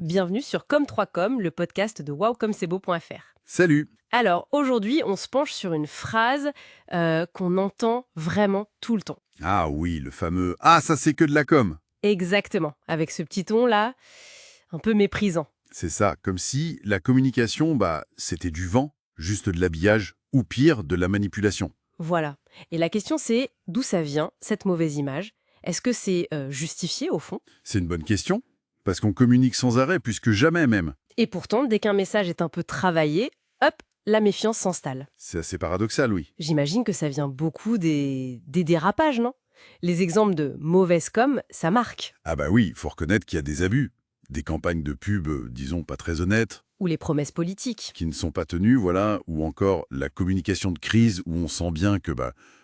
Bienvenue sur Comme3Com, le podcast de wowcomcetbeau.fr. Salut! Alors, aujourd'hui, on se penche sur une phrase qu'on entend vraiment tout le temps. Ah oui, le fameux « Ah, ça c'est que de la com !» Exactement, avec ce petit ton-là, un peu méprisant. C'est ça, comme si la communication, c'était du vent, juste de l'habillage, ou pire, de la manipulation. Voilà. Et la question c'est, d'où ça vient, cette mauvaise image? Est-ce que c'est justifié, au fond? C'est une bonne question, parce qu'on communique sans arrêt, plus que jamais même. Et pourtant, dès qu'un message est un peu travaillé, hop, la méfiance s'installe. C'est assez paradoxal, oui. J'imagine que ça vient beaucoup des dérapages, non? Les exemples de mauvaise com, ça marque. Ah bah oui, il faut reconnaître qu'il y a des abus. Des campagnes de pub, disons, pas très honnêtes, Ou les promesses politiques. qui ne sont pas tenues, voilà, ou encore la communication de crise, où on sent bien que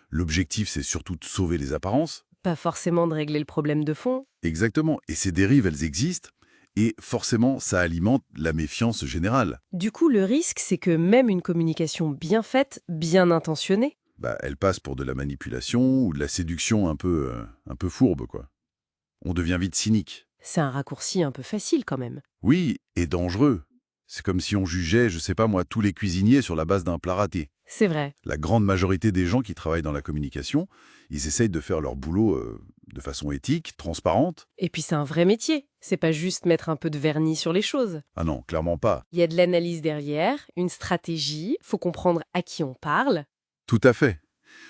l'objectif c'est surtout de sauver les apparences. Pas forcément de régler le problème de fond. Exactement, et ces dérives, elles existent, et forcément, ça alimente la méfiance générale. Du coup, le risque, c'est que même une communication bien faite, bien intentionnée, Elle passe pour de la manipulation ou de la séduction un peu fourbe, quoi. On devient vite cynique. c'est un raccourci un peu facile quand même. Oui, et dangereux. C'est comme si on jugeait, je sais pas moi, tous les cuisiniers sur la base d'un plat raté. C'est vrai. La grande majorité des gens qui travaillent dans la communication, ils essayent de faire leur boulot de façon éthique, transparente. Et puis c'est un vrai métier. C'est pas juste mettre un peu de vernis sur les choses. Ah non, clairement pas. Il y a de l'analyse derrière, une stratégie, faut comprendre à qui on parle. Tout à fait.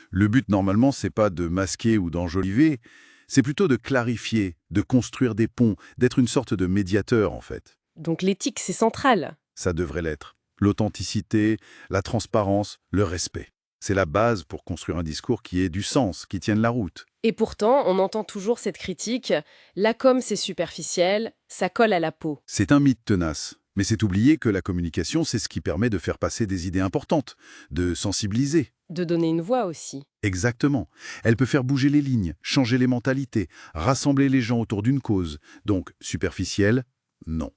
Le but, normalement, c'est pas de masquer ou d'enjoliver, c'est plutôt de clarifier, de construire des ponts, d'être une sorte de médiateur, en fait. Donc l'éthique, c'est central. Ça devrait l'être. L'authenticité, la transparence, le respect. C'est la base pour construire un discours qui ait du sens, qui tienne la route. Et pourtant, on entend toujours cette critique. La com, c'est superficiel, ça colle à la peau. C'est un mythe tenace. Mais c'est oublier que la communication, c'est ce qui permet de faire passer des idées importantes, de sensibiliser. De donner une voix aussi. Exactement. Elle peut faire bouger les lignes, changer les mentalités, rassembler les gens autour d'une cause. Donc, superficielle, non.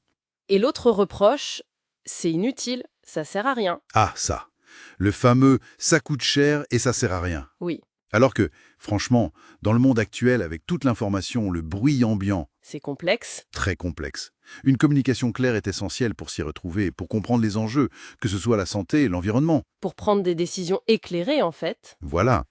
Et l'autre reproche, c'est inutile, ça sert à rien. Ah, ça. Le fameux « ça coûte cher et ça sert à rien ». Oui, Alors que, franchement, dans le monde actuel, avec toute l'information, le bruit ambiant, c'est complexe. très complexe, une communication claire est essentielle pour s'y retrouver, pour comprendre les enjeux, que ce soit la santé et l'environnement. Pour prendre des décisions éclairées, en fait. Voilà.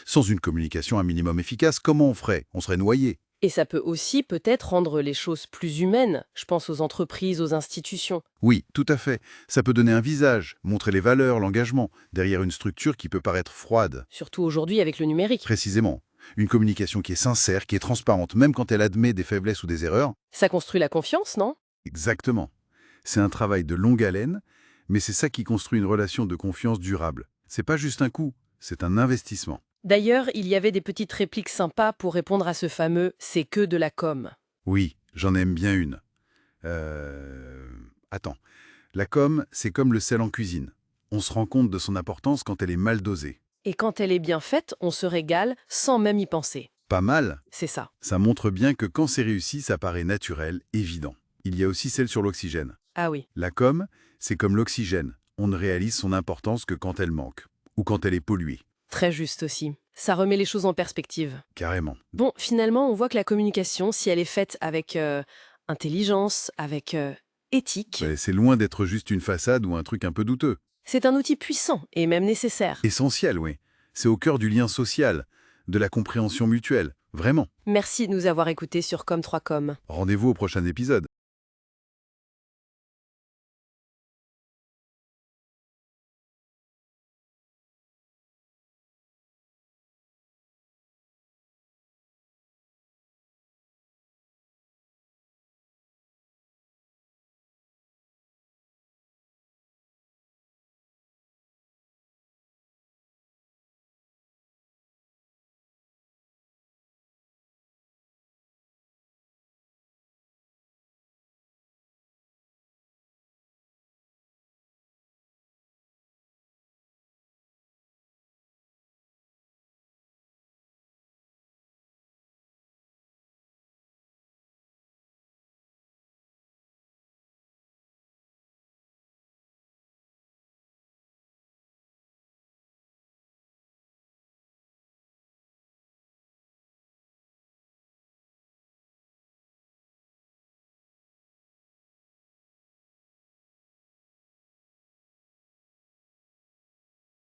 Sans une communication un minimum efficace, comment on ferait? On serait noyé. Et ça peut aussi peut-être rendre les choses plus humaines. Je pense aux entreprises, aux institutions. Oui, tout à fait. Ça peut donner un visage, montrer les valeurs, l'engagement, derrière une structure qui peut paraître froide. Surtout aujourd'hui avec le numérique. Précisément. Une communication qui est sincère, qui est transparente, même quand elle admet des faiblesses ou des erreurs. Ça construit la confiance, non? Exactement. C'est un travail de longue haleine, mais c'est ça qui construit une relation de confiance durable. C'est pas juste un coup, c'est un investissement. D'ailleurs, il y avait des petites répliques sympas pour répondre à ce fameux « c'est que de la com ». Oui, j'en aime bien une. Attends. La com, c'est comme le sel en cuisine. On se rend compte de son importance quand elle est mal dosée. Et quand elle est bien faite, on se régale sans même y penser. Pas mal. C'est ça. Ça montre bien que quand c'est réussi, ça paraît naturel, évident. Il y a aussi celle sur l'oxygène. Ah oui. La com, c'est comme l'oxygène. On ne réalise son importance que quand elle manque, ou quand elle est polluée. Très juste aussi. Ça remet les choses en perspective. Carrément. Bon, finalement, on voit que la communication, si elle est faite avec intelligence, avec éthique, C'est loin d'être juste une façade ou un truc un peu douteux. c'est un outil puissant et même nécessaire. Essentiel, oui. C'est au cœur du lien social, de la compréhension mutuelle. Vraiment. Merci de nous avoir écoutés sur Com3Com. Rendez-vous au prochain épisode.